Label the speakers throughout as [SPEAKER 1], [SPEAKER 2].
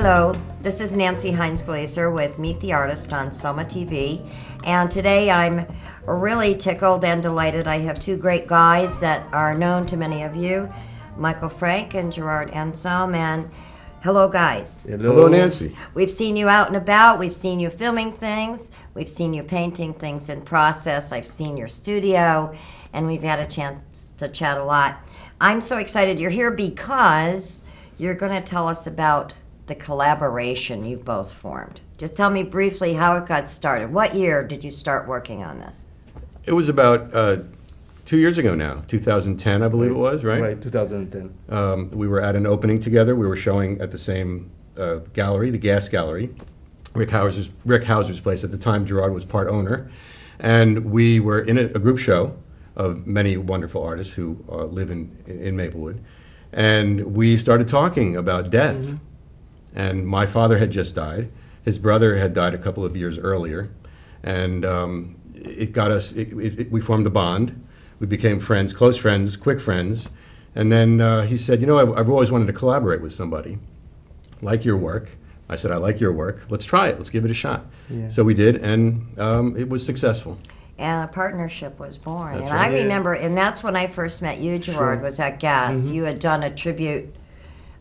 [SPEAKER 1] Hello, this is Nancy Heins-Glaser with Meet the Artist on SOMAtv, and today I'm really tickled and delighted. I have two great guys that are known to many of you, Mikel and Gerard Amsellem, and hello guys.
[SPEAKER 2] Hello Nancy.
[SPEAKER 1] We've seen you out and about, we've seen you filming things, we've seen you painting things in process, I've seen your studio, and we've had a chance to chat a lot. I'm so excited you're here because you're going to tell us about the collaboration you both formed. Just tell me briefly how it got started. What year did you start working on this?
[SPEAKER 2] It was about 2 years ago now, 2010 I believe it was, right?
[SPEAKER 3] Right, 2010.
[SPEAKER 2] We were at an opening together. We were showing at the same gallery, the Gas Gallery, Rick Hauser's place. At the time, Gerard was part owner. And we were in a group show of many wonderful artists who live in Maplewood. And we started talking about death. Mm-hmm. And my father had just died. His brother had died a couple of years earlier. And it got us, we formed a bond. We became friends, close friends, quick friends. And then he said, you know, I've always wanted to collaborate with somebody. Like your work. I said, I like your work. Let's try it. Let's give it a shot. Yeah. So we did, and it was successful.
[SPEAKER 1] And a partnership was born.
[SPEAKER 2] That's
[SPEAKER 1] and
[SPEAKER 2] right.
[SPEAKER 1] I remember, and that's when I first met you, Gerard, was at Gas. Mm-hmm. You had done a tribute,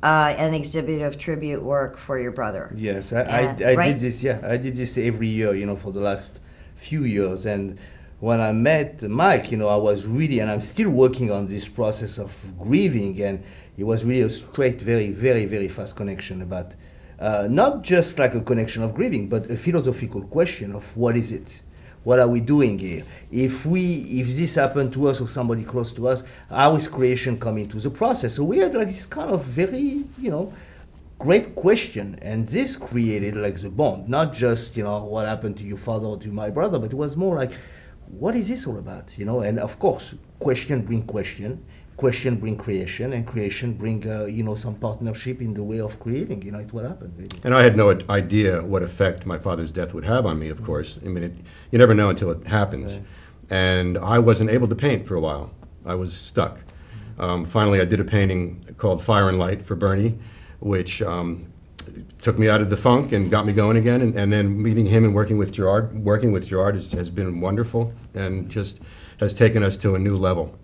[SPEAKER 1] an exhibit of tribute work for your brother.
[SPEAKER 3] Yes, I did this. Yeah, I did this every year, you know, for the last few years. And when I met Mike, you know, I was really, and I'm still working on this process of grieving, and it was really a straight, very, very, very fast connection about not just like a connection of grieving, but a philosophical question of what is it? What are we doing here? If this happened to us or somebody close to us, how is creation come into the process? So we had like this kind of very, you know, great question, and this created like the bond, not just, you know, what happened to your father or to my brother, but it was more like, what is this all about, you know? And of course, question bring question, question bring creation, and creation bring, you know, some partnership in the way of creating, you know, it's what happened, really.
[SPEAKER 2] And I had no idea what effect my father's death would have on me, of course. I mean, you never know until it happens. Right. And I wasn't able to paint for a while. I was stuck. Finally, I did a painting called Fire and Light for Bernie, which took me out of the funk and got me going again. And then meeting him and working with Gerard has been wonderful and just has taken us to a new level.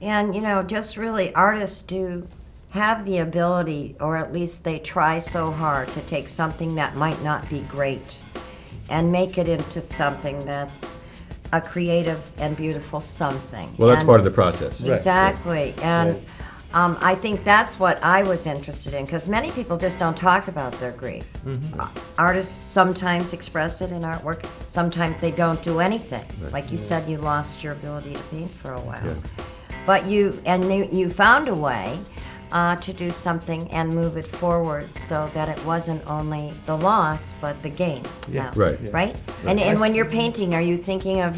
[SPEAKER 1] And, you know, just really artists do have the ability, or at least they try so hard to take something that might not be great and make it into something that's a creative and beautiful something.
[SPEAKER 2] Well, that's part of the process.
[SPEAKER 1] Exactly.
[SPEAKER 3] Right.
[SPEAKER 1] And I think that's what I was interested in, because many people just don't talk about their grief. Mm-hmm. Artists sometimes express it in artwork, sometimes they don't do anything. Right. Like you said, you lost your ability to paint for a while. Yeah. But you found a way to do something and move it forward so that it wasn't only the loss, but the gain.
[SPEAKER 2] Yeah.
[SPEAKER 1] Now,
[SPEAKER 2] right.
[SPEAKER 1] Right? And when you're painting, are you thinking of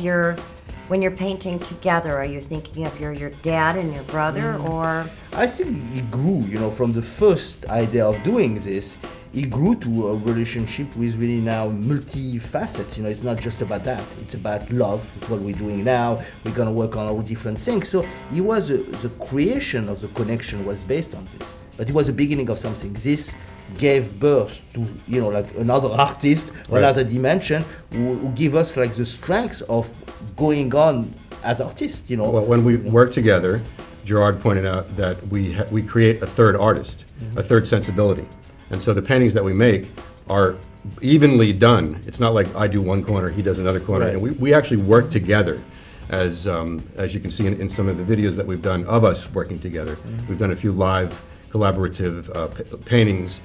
[SPEAKER 1] when you're painting together, are you thinking of your dad and your brother, or?
[SPEAKER 3] I think it grew, you know, from the first idea of doing this, it grew to a relationship with really now multi-facets. You know, it's not just about that. It's about love. It's what we're doing now. We're going to work on all different things. So it was the creation of the connection was based on this. But it was the beginning of something. This gave birth to, you know, like another artist, or another dimension who give us like the strength of going on as artists, you know.
[SPEAKER 2] Well, when we work together, Gerard pointed out that we create a third artist, a third sensibility. And so the paintings that we make are evenly done. It's not like I do one corner, he does another corner. Right. And we actually work together, as you can see in some of the videos that we've done of us working together. Mm-hmm. We've done a few live collaborative paintings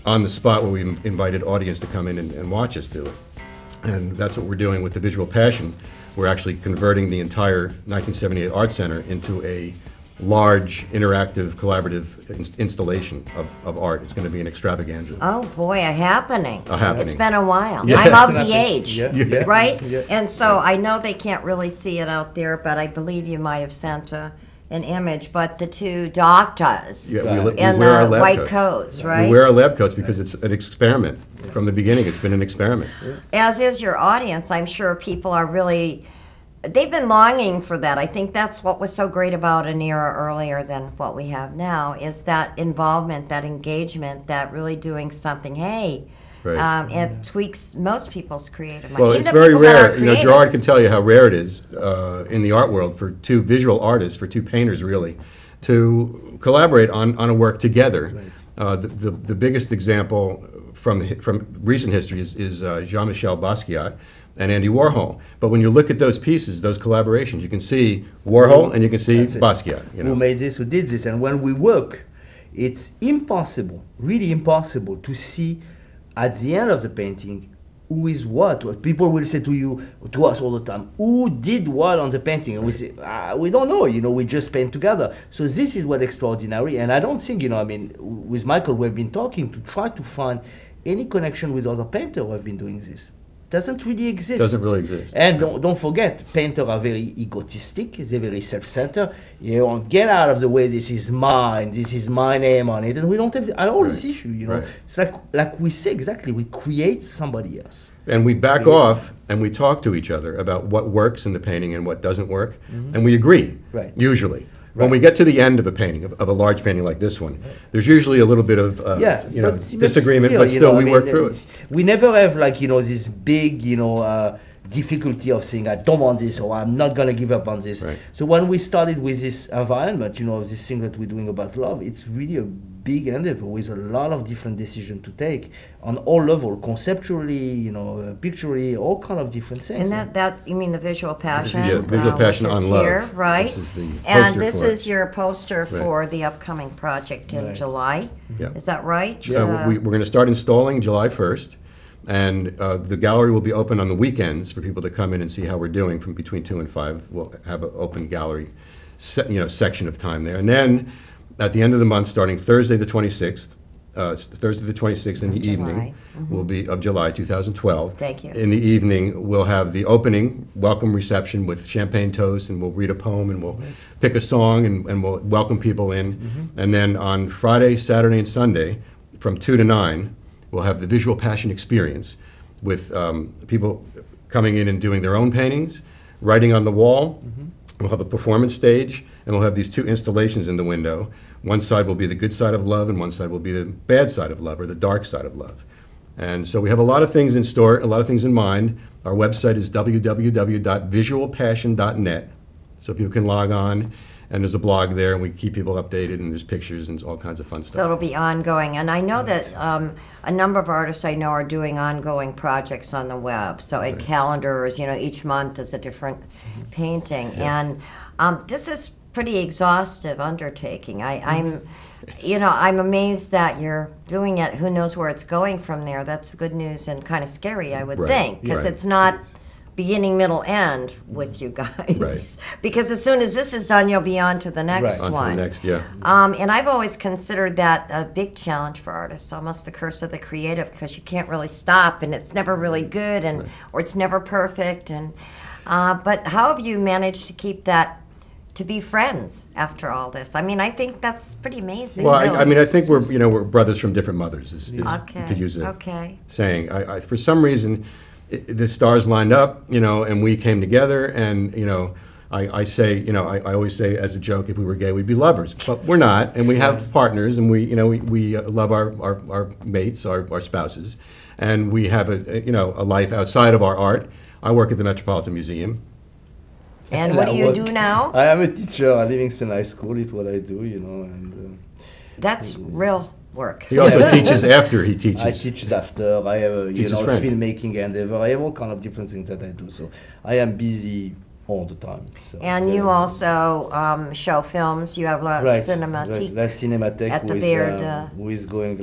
[SPEAKER 2] on the spot where we invited audience to come in and watch us do it. And that's what we're doing with the Visual Passion. We're actually converting the entire 1978 Art Center into a large, interactive, collaborative installation of art. It's going to be an extravaganza.
[SPEAKER 1] Oh boy, a happening.
[SPEAKER 2] A happening.
[SPEAKER 1] It's been a while.
[SPEAKER 2] Yeah.
[SPEAKER 1] I'm of the age, right?
[SPEAKER 3] Yeah.
[SPEAKER 1] And so I know they can't really see it out there, but I believe you might have sent an image, but the two doctors
[SPEAKER 2] we
[SPEAKER 1] in
[SPEAKER 2] wear our
[SPEAKER 1] the
[SPEAKER 2] lab
[SPEAKER 1] white coats, right?
[SPEAKER 2] We wear our lab coats because it's an experiment. From the beginning, it's been an experiment.
[SPEAKER 1] As is your audience, I'm sure people are really they've been longing for that. I think that's what was so great about an era earlier than what we have now, is that involvement, that engagement, that really doing something. Hey,
[SPEAKER 2] Right.
[SPEAKER 1] it tweaks most people's creative mind.
[SPEAKER 2] Well,
[SPEAKER 1] Even
[SPEAKER 2] it's
[SPEAKER 1] the
[SPEAKER 2] very
[SPEAKER 1] people that
[SPEAKER 2] rare.
[SPEAKER 1] are
[SPEAKER 2] You know,
[SPEAKER 1] creative.
[SPEAKER 2] Gerard can tell you how rare it is in the art world for two visual artists, for two painters really, to collaborate on a work together. The biggest example from recent history is Jean-Michel Basquiat and Andy Warhol. But when you look at those pieces, those collaborations, you can see Warhol and you can see Basquiat. You know?
[SPEAKER 3] Who made this, who did this. And when we work, it's impossible, really impossible, to see at the end of the painting who is what. People will say to us all the time, who did what on the painting? And we say, we don't know, we just paint together. So this is what's extraordinary. And I don't think, with Mikel, we've been talking to try to find any connection with other painters who have been doing this. Doesn't really exist.
[SPEAKER 2] Doesn't really exist.
[SPEAKER 3] And don't forget, painters are very egotistic. They're very self-centered. You want get out of the way. This is mine. This is my name on it, and we don't have all this issue.
[SPEAKER 2] Right.
[SPEAKER 3] It's like we say exactly. We create somebody else,
[SPEAKER 2] and we back off and we talk to each other about what works in the painting and what doesn't work, and we agree.
[SPEAKER 3] Right.
[SPEAKER 2] Usually. When we get to the end of a painting, of a large painting like this one, there's usually a little bit of disagreement, but still we work through it.
[SPEAKER 3] We never have this big difficulty of saying I don't want this or I'm not gonna give up on this.
[SPEAKER 2] Right.
[SPEAKER 3] So when we started with this environment, this thing that we're doing about love, it's really a big endeavor with a lot of different decisions to take on all levels, conceptually, picturally, all kind of different things.
[SPEAKER 1] And that you mean the visual passion?
[SPEAKER 2] Visual passion
[SPEAKER 1] which is
[SPEAKER 2] on love.
[SPEAKER 1] Here, right?
[SPEAKER 2] This is the poster
[SPEAKER 1] and this
[SPEAKER 2] for it.
[SPEAKER 1] is your poster for the upcoming project in July.
[SPEAKER 2] Yeah.
[SPEAKER 1] Is that right?
[SPEAKER 2] We're going to start installing July 1st. And the gallery will be open on the weekends for people to come in and see how we're doing from between 2 and 5. We'll have an open gallery section of time there. And then at the end of the month, starting Thursday the 26th, in the evening, will be of July 2012.
[SPEAKER 1] Thank you.
[SPEAKER 2] In the evening, we'll have the opening welcome reception with champagne toast, and we'll read a poem, and we'll pick a song, and we'll welcome people in. And then on Friday, Saturday, and Sunday, from 2 to 9, we'll have the Visual Passion Experience with people coming in and doing their own paintings, writing on the wall. We'll have a performance stage, and we'll have these two installations in the window. One side will be the good side of love, and one side will be the bad side of love, or the dark side of love. And so we have a lot of things in store, a lot of things in mind. Our website is www.visualpassion.net, so people can log on. And there's a blog there, and we keep people updated, and there's pictures and all kinds of fun stuff.
[SPEAKER 1] So it'll be ongoing. And I know that a number of artists I know are doing ongoing projects on the web. So it calendars, each month is a different painting. And this is pretty exhaustive undertaking. I'm amazed that you're doing it. Who knows where it's going from there? That's good news and kind of scary, I would think, because it's not beginning, middle, end with you guys.
[SPEAKER 2] Right.
[SPEAKER 1] Because as soon as this is done, you'll be on to the next
[SPEAKER 2] On
[SPEAKER 1] one.
[SPEAKER 2] to the next, yeah.
[SPEAKER 1] And I've always considered that a big challenge for artists, almost the curse of the creative, because you can't really stop, and it's never really good, or it's never perfect. And but how have you managed to keep that, to be friends after all this? I mean, I think that's pretty amazing.
[SPEAKER 2] Well,
[SPEAKER 1] really.
[SPEAKER 2] I think we're brothers from different mothers, is to use a saying. For some reason, the stars lined up, and we came together, and I always say as a joke, if we were gay, we'd be lovers, but we're not, and we have partners, and we love our mates, our spouses, and we have a life outside of our art. I work at the Metropolitan Museum.
[SPEAKER 1] And what do you do now?
[SPEAKER 3] I am a teacher at Livingston High School. It's what I do, and
[SPEAKER 1] that's real work.
[SPEAKER 2] He also teaches after he teaches.
[SPEAKER 3] I teach after. I have a filmmaking endeavor. I have all kind of different things that I do. So I am busy all the time. So
[SPEAKER 1] and you also show films. You have La Cinématique.
[SPEAKER 3] La Cinémathèque
[SPEAKER 1] at the Beard.
[SPEAKER 3] Who is going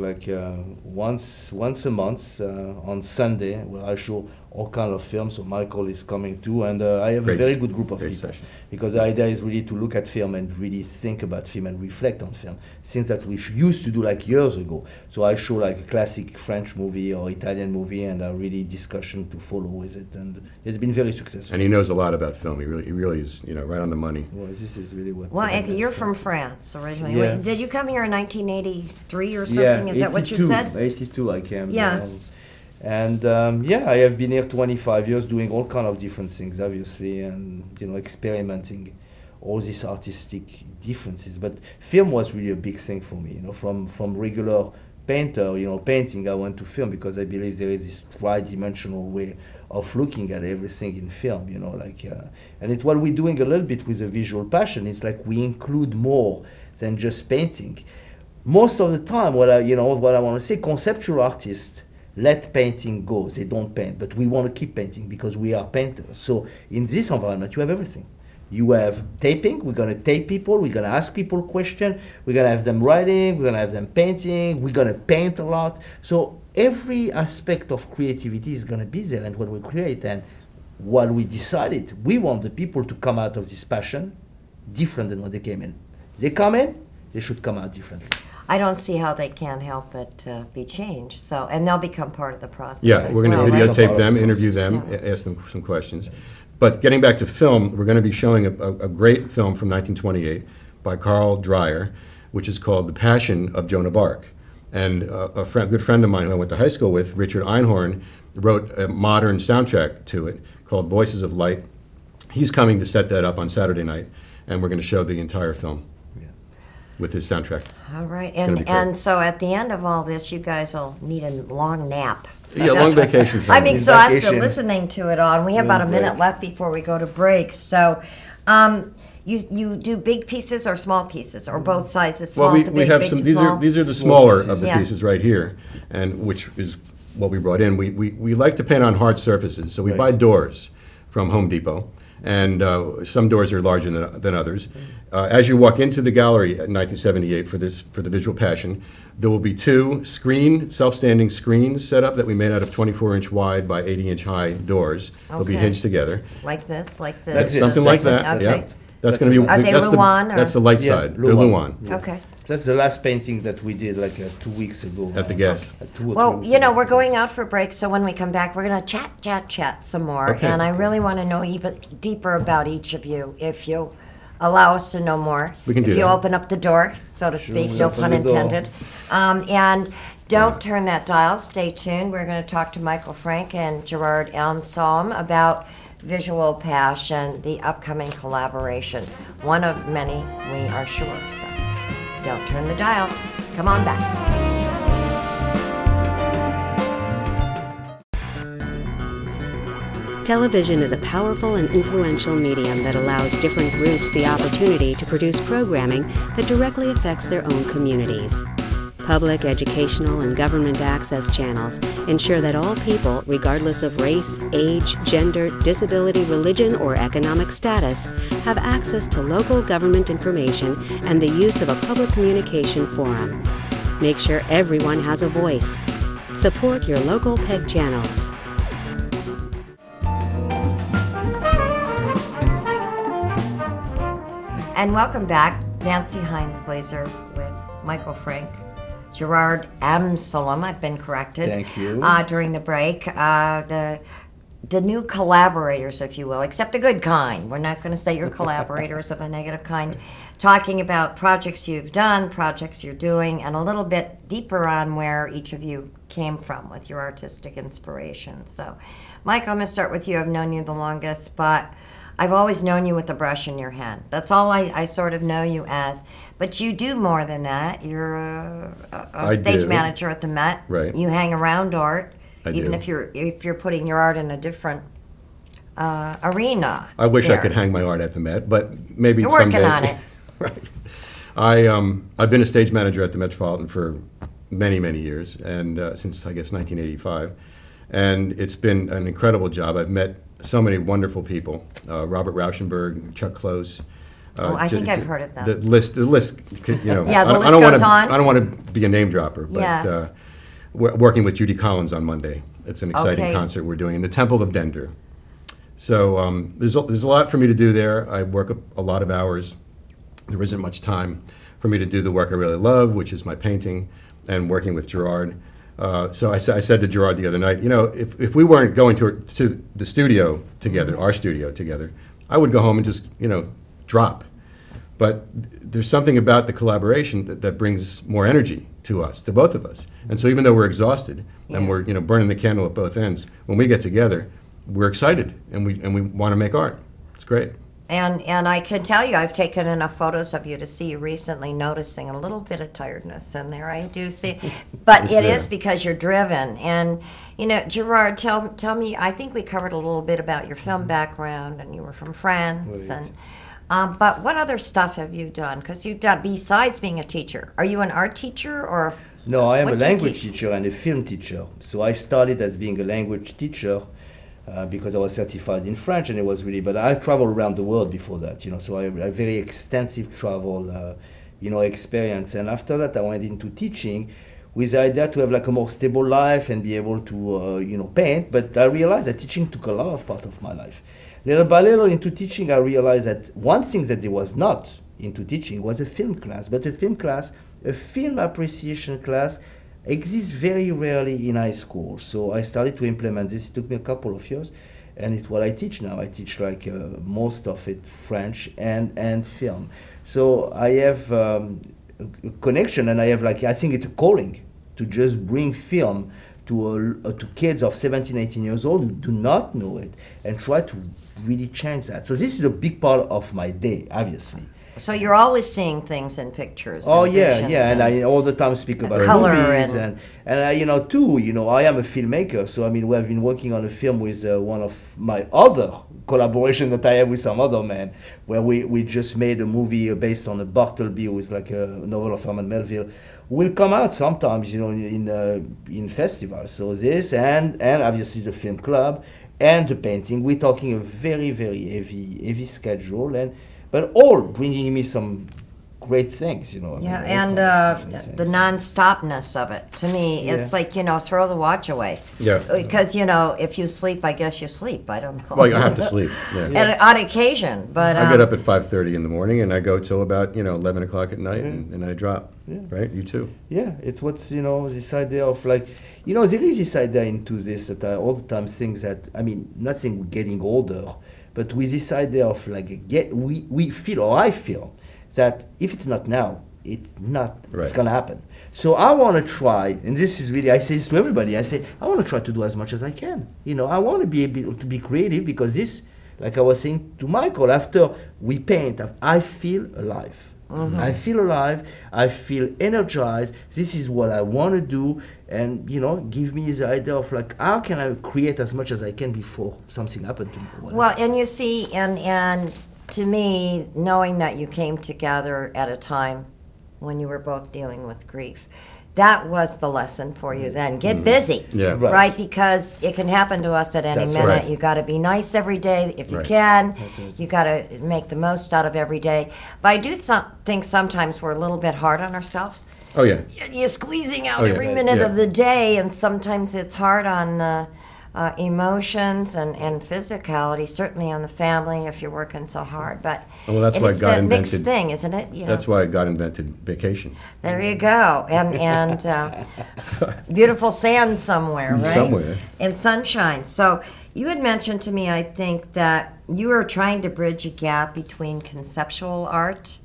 [SPEAKER 3] once a month on Sunday, where I show all kind of films. So Mikel is coming too, and I have a very good group of people.
[SPEAKER 2] Session.
[SPEAKER 3] Because the idea is really to look at film and really think about film and reflect on film, things that we used to do years ago. So I show a classic French movie or Italian movie, and a really discussion to follow with it, and it's been very successful.
[SPEAKER 2] And he knows a lot about film. He really is right on the money.
[SPEAKER 3] Well, this is really what.
[SPEAKER 1] Well, you're from France originally.
[SPEAKER 3] Yeah.
[SPEAKER 1] Wait, did you come here in 1983 or something? Is that what you said?
[SPEAKER 3] 82 I came.
[SPEAKER 1] Yeah.
[SPEAKER 3] And yeah, I have been here 25 years doing all kind of different things, obviously, and experimenting all these artistic differences. But film was really a big thing for me. From regular painter, painting, I went to film because I believe there is this tri-dimensional way of looking at everything in film. And it's what we're doing a little bit with the visual passion. It's like we include more than just painting. Most of the time, what I want to say, conceptual artists let painting go. They don't paint, but we want to keep painting because we are painters. So in this environment, you have everything. You have taping. We're going to tape people. We're going to ask people questions. We're going to have them writing. We're going to have them painting. We're going to paint a lot. So every aspect of creativity is going to be there. And when we create, and what we decided, we want the people to come out of this passion different than when they came in. They come in, they should come out differently.
[SPEAKER 1] I don't see how they can't help but be changed. So, and they'll become part of the process.
[SPEAKER 2] Yeah, we're going to videotape them, interview them, ask them some questions. But getting back to film, we're going to be showing a great film from 1928 by Carl Dreyer, which is called The Passion of Joan of Arc. And a good friend of mine who I went to high school with, Richard Einhorn, wrote a modern soundtrack to it called Voices of Light. He's coming to set that up on Saturday night, and we're going to show the entire film with his soundtrack.
[SPEAKER 1] All right, and so at the end of all this, you guys will need a long nap.
[SPEAKER 2] Yeah, long vacation.
[SPEAKER 1] I'm exhausted listening to it all, and we have about a minute left before we go to break. So, you do big pieces or small pieces, or both sizes, small to big,
[SPEAKER 2] we have
[SPEAKER 1] big
[SPEAKER 2] some.
[SPEAKER 1] to
[SPEAKER 2] These
[SPEAKER 1] small?
[SPEAKER 2] are the smaller of the
[SPEAKER 1] Yeah.
[SPEAKER 2] pieces right here, and which is what we brought in. We like to paint on hard surfaces, so we buy doors from Home Depot. And some doors are larger than others. As you walk into the gallery in 1978 for the Visual Passion, there will be two self-standing screens set up that we made out of 24-inch wide by 80-inch high doors. They'll be hinged together.
[SPEAKER 1] Like this, like this.
[SPEAKER 3] Like this.
[SPEAKER 2] Something like that.
[SPEAKER 1] Okay.
[SPEAKER 2] Yeah. That's going to be.
[SPEAKER 1] Are they Luan?
[SPEAKER 2] That's the light side. They're
[SPEAKER 3] Luan.
[SPEAKER 2] Luan.
[SPEAKER 1] Okay.
[SPEAKER 3] That's the last painting that we did 2 weeks ago.
[SPEAKER 2] At the Gas.
[SPEAKER 3] 2 or 3
[SPEAKER 1] Well,
[SPEAKER 3] weeks ago.
[SPEAKER 1] we're going out for break, so when we come back, we're going to chat some more.
[SPEAKER 2] Okay.
[SPEAKER 1] And I really want to know even deeper about each of you, if you allow us to know more.
[SPEAKER 2] We can do
[SPEAKER 1] If you
[SPEAKER 2] that.
[SPEAKER 1] open up the door, so to speak, no
[SPEAKER 3] open
[SPEAKER 1] pun
[SPEAKER 3] the door.
[SPEAKER 1] intended. And don't turn that dial. Stay tuned. We're going to talk to Mikel Frank and Gerard Amsellem about Visual Passion, the upcoming collaboration. One of many, we are sure. So don't turn the dial. Come on back.
[SPEAKER 4] Television is a powerful and influential medium that allows different groups the opportunity to produce programming that directly affects their own communities. Public, educational, and government access channels ensure that all people, regardless of race, age, gender, disability, religion, or economic status, have access to local government information and the use of a public communication forum. Make sure everyone has a voice. Support your local PEG channels.
[SPEAKER 1] And welcome back, Nancy Heins-Glaser with Mikel Frank, Gerard Amsellem. I've been corrected.
[SPEAKER 3] Thank you.
[SPEAKER 1] During the break, the new collaborators, if you will, except the good kind. We're not going to say you're collaborators of a negative kind. Talking about projects you've done, projects you're doing, and a little bit deeper on where each of you came from with your artistic inspiration. So, Mikel, I'm going to start with you. I've known you the longest, but I've always known you with a brush in your hand. That's all I sort of know you as. But you do more than that. You're a stage manager at the Met.
[SPEAKER 2] Right.
[SPEAKER 1] You hang around art, even
[SPEAKER 2] do.
[SPEAKER 1] if you're putting your art in a different arena.
[SPEAKER 2] I wish I
[SPEAKER 1] there.
[SPEAKER 2] could hang my art at the Met, but maybe
[SPEAKER 1] You're
[SPEAKER 2] someday.
[SPEAKER 1] working on it.
[SPEAKER 2] Right. I've been a stage manager at the Metropolitan for many, many years, and since I guess 1985, and it's been an incredible job. I've met so many wonderful people: Robert Rauschenberg, Chuck Close.
[SPEAKER 1] I think I've heard of them.
[SPEAKER 2] The list, could,
[SPEAKER 1] Yeah, the
[SPEAKER 2] I
[SPEAKER 1] list
[SPEAKER 2] don't
[SPEAKER 1] goes
[SPEAKER 2] wanna,
[SPEAKER 1] on.
[SPEAKER 2] I don't want to be a name dropper, but
[SPEAKER 1] Yeah.
[SPEAKER 2] working with Judy Collins on Monday. It's an exciting
[SPEAKER 1] Okay.
[SPEAKER 2] concert we're doing in the Temple of Dender. So there's a lot for me to do there. I work a lot of hours. There isn't much time for me to do the work I really love, which is my painting and working with Gerard. So I said to Gerard the other night, if we weren't going to the studio together, our studio together, I would go home and just, drop. But there's something about the collaboration that brings more energy to us, to both of us. And so even though we're exhausted and we're burning the candle at both ends, when we get together, we're excited and we want to make art. It's great.
[SPEAKER 1] And I can tell you, I've taken enough photos of you to see you recently noticing a little bit of tiredness in there. I do see, but it is because you're driven. And Gerard, tell me. I think we covered a little bit about your film background, and you were from France.
[SPEAKER 3] Right.
[SPEAKER 1] And but what other stuff have you done? Because you've done besides being a teacher. Are you an art teacher or?
[SPEAKER 3] No, I am a language teacher and a film teacher. So I started as being a language teacher. Because I was certified in French, and it was really. But I traveled around the world before that, So I have a very extensive travel, experience. And after that, I went into teaching, with the idea to have like a more stable life and be able to, paint. But I realized that teaching took a lot of part of my life. Little by little into teaching, I realized that one thing that there was not into teaching was a film class. But a film appreciation class exists very rarely in high school. So I started to implement this. It took me a couple of years, and it's what I teach now. I teach like most of it French and film. So I have a connection, and I have I think it's a calling to just bring film to kids of 17, 18 years old who do not know it, and try to really change that. So this is a big part of my day, obviously.
[SPEAKER 1] So you're always seeing things in pictures.
[SPEAKER 3] Oh
[SPEAKER 1] and
[SPEAKER 3] yeah, and I all the time speak about
[SPEAKER 1] color
[SPEAKER 3] movies and I I am a filmmaker. So we have been working on a film with one of my other collaboration that I have with some other man, where we just made a movie based on a Bartleby, who is like a novel of Herman Melville. Will come out sometimes, in festivals. So this and obviously the film club and the painting. We're talking a very, very heavy schedule, but all bringing me some great things,
[SPEAKER 1] Yeah, and the non-stopness of it. To me, it's like, throw the watch away.
[SPEAKER 2] Yeah.
[SPEAKER 1] Because, if you sleep, I guess you sleep. I don't know.
[SPEAKER 2] Well, you have to sleep. Yeah.
[SPEAKER 1] On occasion, but...
[SPEAKER 2] I get up at 5:30 in the morning, and I go till about, 11 o'clock at night, and I drop. Yeah. Right? You too.
[SPEAKER 3] Yeah, it's what's, this idea of there is this idea into this that I all the time think that, not saying we're getting older, but with this idea of we feel, or I feel, that if it's not now, it's gonna happen. So I want to try, and this is really, I say this to everybody, I say, I want to try to do as much as I can. I want to be able to be creative, because this, like I was saying to Michael, after we paint, I feel alive. Mm-hmm. I feel alive, I feel energized, this is what I want to do, and give me the idea of how can I create as much as I can before something happened to me.
[SPEAKER 1] Well, and you see, and to me, knowing that you came together at a time when you were both dealing with grief, that was the lesson for you then. Get busy, right? Because it can happen to us at any minute. Right. You got to be nice every day if you can. You got to make the most out of every day. But I do think sometimes we're a little bit hard on ourselves.
[SPEAKER 2] Oh, yeah.
[SPEAKER 1] You're squeezing out every minute of the day, and sometimes it's hard on emotions and physicality, certainly on the family if you're working so hard. But
[SPEAKER 2] that's why God invented
[SPEAKER 1] mixed thing, isn't it?
[SPEAKER 2] That's why God invented vacation.
[SPEAKER 1] There you go, and beautiful sand somewhere, right?
[SPEAKER 2] Somewhere.
[SPEAKER 1] And sunshine. So you had mentioned to me, I think, that you were trying to bridge a gap between conceptual art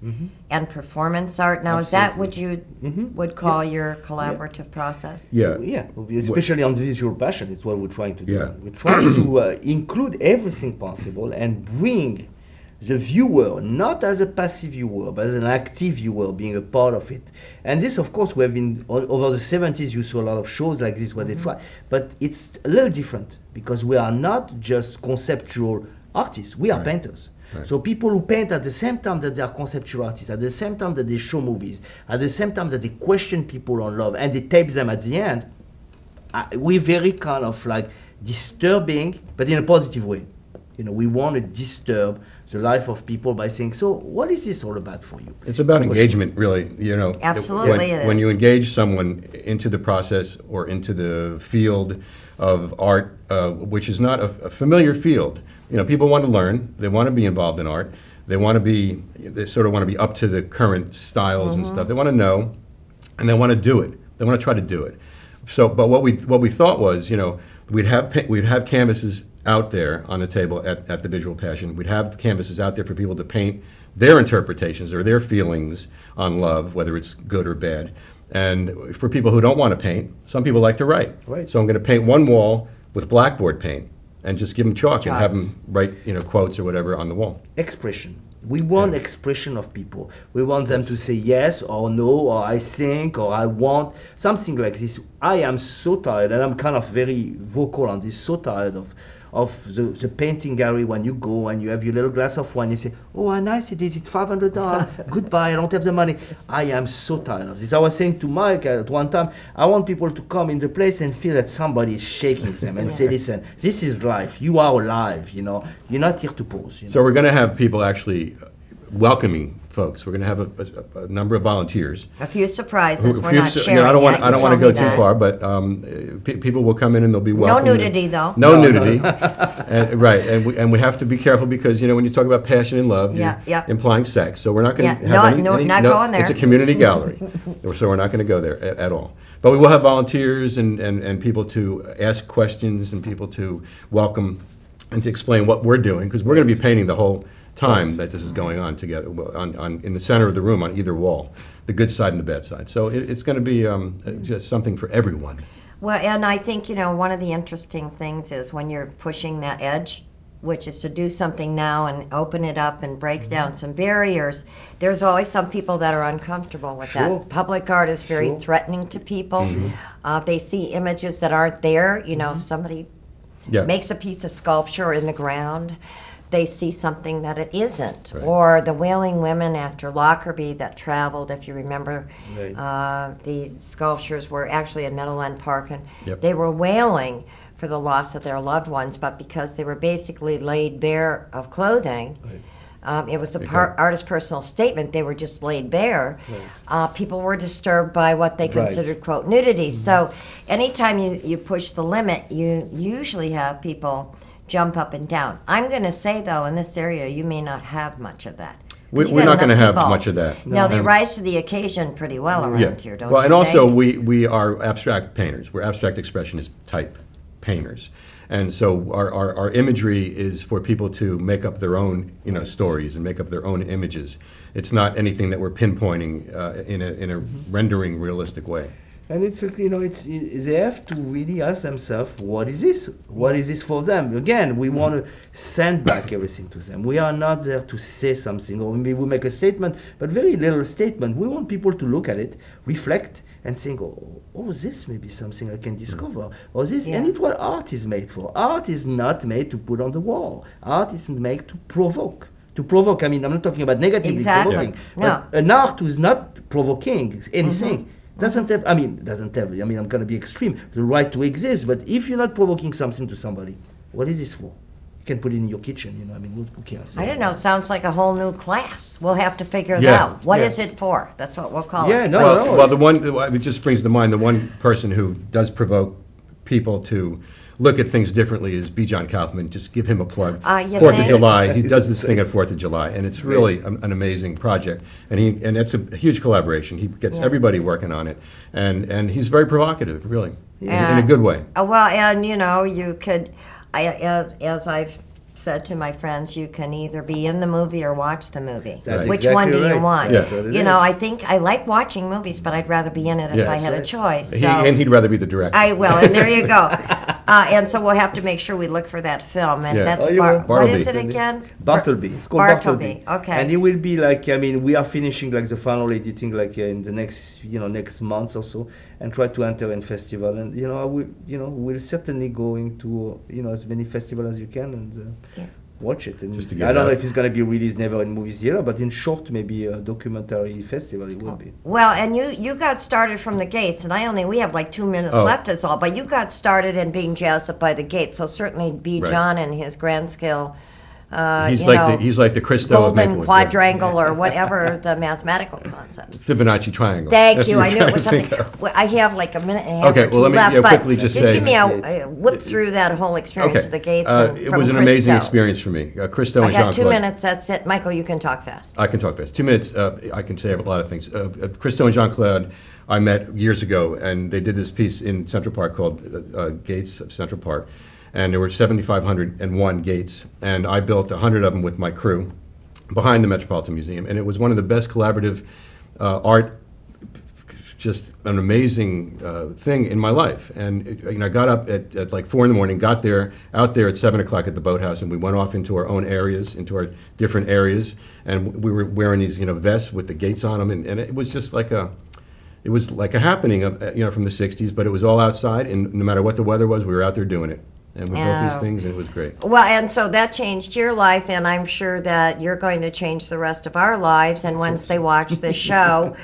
[SPEAKER 1] and performance art. Now, Absolutely. Is that what you would call your collaborative process?
[SPEAKER 2] Yeah.
[SPEAKER 3] Yeah, especially on the visual passion, it's what we're trying to do. Yeah. We're trying to include everything possible and bring the viewer, not as a passive viewer, but as an active viewer, being a part of it. And this, of course, we have been, over the 70s, you saw a lot of shows like this where they try, but it's a little different, because we are not just conceptual artists, we are painters. Right. So people who paint at the same time that they are conceptual artists, at the same time that they show movies, at the same time that they question people on love, and they tape them at the end, we're very kind of disturbing, but in a positive way. We want to disturb the life of people by saying, so what is this all about for you?
[SPEAKER 2] It's about engagement, really.
[SPEAKER 1] Absolutely it is.
[SPEAKER 2] When you engage someone into the process or into the field of art, which is not a familiar field, people want to learn, they want to be involved in art, they sort of want to be up to the current styles and stuff. They want to know, and they want to do it. They want to try to do it. So, but what we thought was, we'd have canvases out there on the table at the Visual Passion. We'd have canvases out there for people to paint their interpretations or their feelings on love, whether it's good or bad. And for people who don't want to paint, some people like to write.
[SPEAKER 3] Right.
[SPEAKER 2] So I'm going to paint one wall with blackboard paint and just give them chalk and have them write, quotes or whatever on the wall.
[SPEAKER 3] Expression. We want expression of people. We want them to say yes or no, or I think, or I want, something like this. I am so tired, and I'm kind of very vocal on this, so tired of the painting gallery when you go and you have your little glass of wine, you say, oh, how nice it is, it's $500, goodbye, I don't have the money. I am so tired of this. I was saying to Mike at one time, I want people to come in the place and feel that somebody is shaking them and say, listen, this is life, you are alive, you're not here to pose.
[SPEAKER 2] So we're going to have people actually welcoming folks. We're going to have a number of volunteers.
[SPEAKER 1] A few surprises. We're not sharing.
[SPEAKER 2] I don't want to go too
[SPEAKER 1] that.
[SPEAKER 2] far, but people will come in and they'll be welcome.
[SPEAKER 1] No nudity, though.
[SPEAKER 2] No nudity. Right, and we have to be careful because when you talk about passion and love, you're implying sex. So we're not going to have any.
[SPEAKER 1] Not going there.
[SPEAKER 2] It's a community gallery, so we're not going to go there at all. But we will have volunteers and people to ask questions and people to welcome and to explain what we're doing, because we're going to be painting the whole time that this is going on together in the center of the room on either wall, the good side and the bad side. So it's going to be just something for everyone.
[SPEAKER 1] Well, and I think, one of the interesting things is when you're pushing that edge, which is to do something now and open it up and break down some barriers, there's always some people that are uncomfortable with that. Public art is very threatening to people. They see images that aren't there. If somebody makes a piece of sculpture in the ground, they see something that it isn't. Right. Or the Wailing Women after Lockerbie that traveled, if you remember, the sculptures were actually in Meadowland Park, and they were wailing for the loss of their loved ones, but because they were basically laid bare of clothing, it was the artist's personal statement, they were just laid bare, people were disturbed by what they considered, quote, nudity. So anytime you push the limit, you usually have people jump up and down. I'm going to say, though, in this area, you may not have much of that.
[SPEAKER 2] We're not going to have much of that.
[SPEAKER 1] No, they rise to the occasion pretty well around here, don't you?
[SPEAKER 2] Well, and also we are abstract painters. We're abstract expressionist type painters. And so our imagery is for people to make up their own stories and make up their own images. It's not anything that we're pinpointing in a rendering realistic way.
[SPEAKER 3] And they have to really ask themselves, what is this? What is this for them? Again, we want to send back everything to them. We are not there to say something, or maybe we make a statement, but very little statement. We want people to look at it, reflect, and think, oh, this may be something I can discover, or this, and it's what art is made for. Art is not made to put on the wall. Art is made to provoke. To provoke, I'm not talking about negatively provoking, but an art who is not provoking anything. I'm going to be extreme, the right to exist, but if you're not provoking something to somebody, what is this for? You can put it in your kitchen, who cares?
[SPEAKER 1] I don't know, sounds like a whole new class. We'll have to figure it out. What is it for? That's what we'll call it.
[SPEAKER 2] Well, it just brings to mind the one person who does provoke people to look at things differently is B. John Kaufman. Just give him a plug. 4th of July. He does this thing at 4th of July, and it's really an amazing project. And it's a huge collaboration. He gets everybody working on it, and he's very provocative, really, in a good way.
[SPEAKER 1] Well, and you could, as I've said to my friends, you can either be in the movie or watch the movie.
[SPEAKER 3] That's
[SPEAKER 1] Which
[SPEAKER 3] exactly
[SPEAKER 1] one do you
[SPEAKER 3] right.
[SPEAKER 1] want?
[SPEAKER 3] Yeah.
[SPEAKER 1] I think I like watching movies, but I'd rather be in it if I had a choice.
[SPEAKER 2] And he'd rather be the director.
[SPEAKER 1] I will, and there you go. And so we'll have to make sure we look for that film. And that's what is it again?
[SPEAKER 3] Bartleby. It's called
[SPEAKER 1] Bartleby. Okay.
[SPEAKER 3] And it will be we are finishing the final editing in the next month or so, and try to enter in festival. And we're certainly going to as many festivals as you can and watch it. And I don't know if it's going to be released never in movies theater, but in short, maybe a documentary festival it will be.
[SPEAKER 1] Well, and you got started from the gates, and we have like 2 minutes left is all, but you got started in being jazzed up by the gates, so certainly B. John and his grand scale
[SPEAKER 2] he's like the Christo
[SPEAKER 1] golden
[SPEAKER 2] of Maplewood.
[SPEAKER 1] Quadrangle or whatever the mathematical concepts.
[SPEAKER 2] Fibonacci triangle.
[SPEAKER 1] Thank you. I knew it was something. Well, I have like a minute and a half.
[SPEAKER 2] Okay, well, let me quickly just say.
[SPEAKER 1] Give me a whip through that whole experience of the gates.
[SPEAKER 2] It was an amazing experience for me. Christo and Jean-Claude.
[SPEAKER 1] I got 2 minutes. That's it. Michael, you can talk fast.
[SPEAKER 2] I can talk fast. 2 minutes. I can say a lot of things. Christo and Jean-Claude I met years ago, and they did this piece in Central Park called Gates of Central Park. And there were 7,501 gates, and I built 100 of them with my crew. behind the Metropolitan Museum, and it was one of the best collaborative art, just an amazing thing in my life. And I got up at like 4 in the morning, got there, out there at 7 o'clock at the boathouse, and we went off into our own areas, into our different areas, and we were wearing these vests with the gates on them, and it was just like a happening of, from the 60s, but it was all outside, and no matter what the weather was, we were out there doing it. And we built these things, and it was great.
[SPEAKER 1] Well, and so that changed your life, and I'm sure that you're going to change the rest of our lives, and once they watch this show,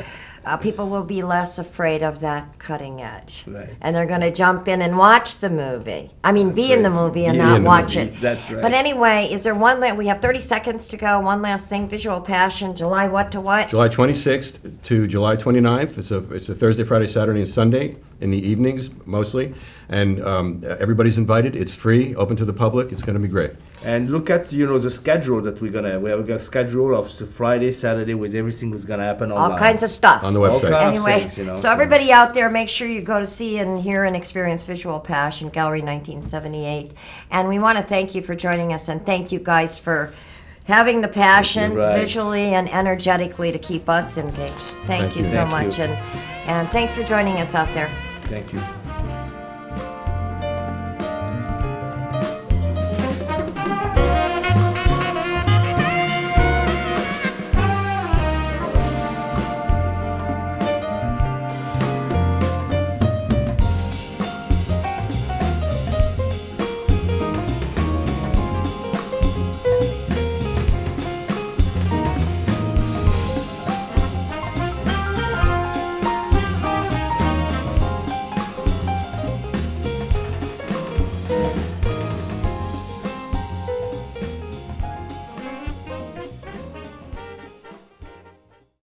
[SPEAKER 1] people will be less afraid of that cutting edge.
[SPEAKER 3] Right.
[SPEAKER 1] And they're going to jump in and watch the movie. I mean, be in the movie and not watch it.
[SPEAKER 3] That's right.
[SPEAKER 1] But anyway, is there we have 30 seconds to go. One last thing, Visual Passion, July what to what?
[SPEAKER 2] July 26th to July 29th. It's a Thursday, Friday, Saturday, and Sunday in the evenings, mostly. And everybody's invited. It's free, open to the public. It's going to be great.
[SPEAKER 3] And look at the schedule that we have a schedule of Friday, Saturday with everything that's gonna happen online.
[SPEAKER 1] All kinds of stuff
[SPEAKER 2] On the website.
[SPEAKER 1] Anyway,
[SPEAKER 3] things,
[SPEAKER 1] so everybody out there, make sure you go to see and hear and experience Visual Passion, Gallery 1978. And we want to thank you for joining us, and thank you guys for having the passion visually and energetically to keep us engaged. Thank you so much, and thanks for joining us out there.
[SPEAKER 3] Thank you.